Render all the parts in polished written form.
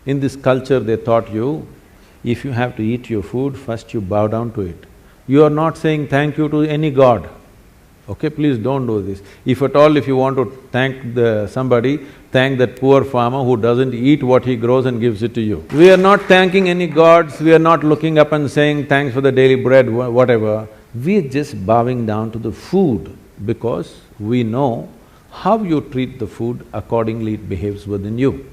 In this culture, they taught you, if you have to eat your food, first you bow down to it. You are not saying thank you to any god. Okay, please don't do this. If at all, if you want to thank somebody, thank that poor farmer who doesn't eat what he grows and gives it to you. We are not thanking any gods, we are not looking up and saying thanks for the daily bread, whatever. We are just bowing down to the food because we know how you treat the food, accordingly it behaves within you.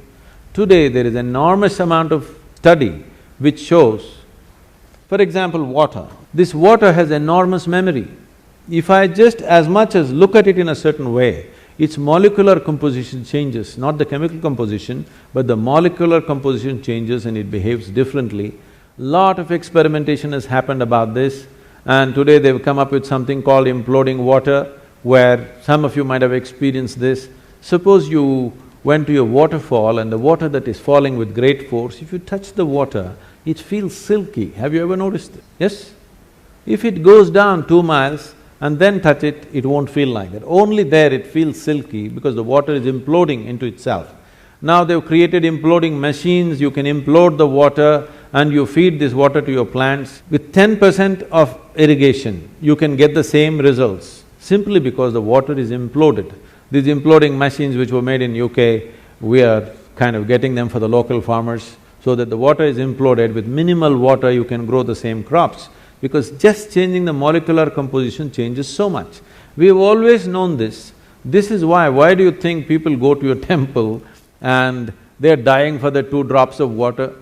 Today, there is enormous amount of study which shows, for example, water. This water has enormous memory. If I just as much as look at it in a certain way, its molecular composition changes, not the chemical composition, but the molecular composition changes and it behaves differently. Lot of experimentation has happened about this, and today they've come up with something called imploding water, where some of you might have experienced this. Suppose you went to a waterfall and the water that is falling with great force, if you touch the water, it feels silky. Have you ever noticed it? Yes? If it goes down 2 miles and then touch it, it won't feel like that. Only there it feels silky because the water is imploding into itself. Now they've created imploding machines, you can implode the water and you feed this water to your plants. With 10% of irrigation, you can get the same results, simply because the water is imploded. These imploding machines which were made in UK, we are kind of getting them for the local farmers, so that the water is imploded. With minimal water, you can grow the same crops, because just changing the molecular composition changes so much. We have always known this. This is why do you think people go to a temple and they're dying for the 2 drops of water?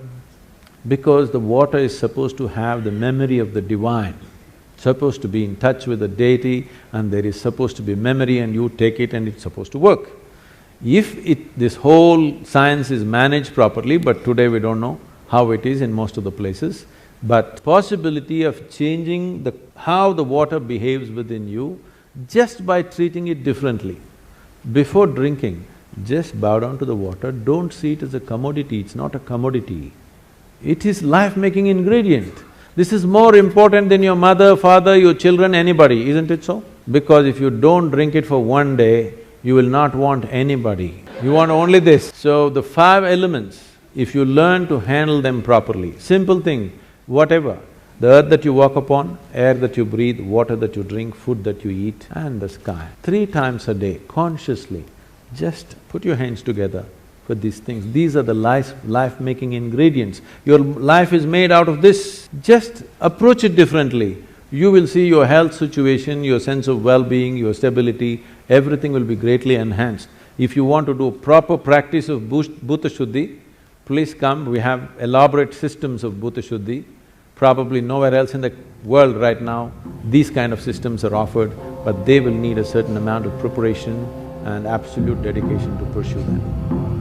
Because the water is supposed to have the memory of the divine, supposed to be in touch with the deity, and there is supposed to be memory, and you take it and it's supposed to work. If this whole science is managed properly, but today we don't know how it is in most of the places, but possibility of changing how the water behaves within you just by treating it differently. Before drinking, just bow down to the water, don't see it as a commodity, it's not a commodity. It is life-making ingredient. This is more important than your mother, father, your children, anybody, isn't it so? Because if you don't drink it for 1 day, you will not want anybody. You want only this. So the 5 elements, if you learn to handle them properly, simple thing, whatever, the earth that you walk upon, air that you breathe, water that you drink, food that you eat, and the sky. 3 times a day, consciously, just put your hands together for these things. These are the life-making ingredients. Your life is made out of this. Just approach it differently. You will see your health situation, your sense of well-being, your stability, everything will be greatly enhanced. If you want to do proper practice of Bhuta Shuddhi, please come, we have elaborate systems of Bhuta Shuddhi. Probably nowhere else in the world right now, these kind of systems are offered, but they will need a certain amount of preparation and absolute dedication to pursue them.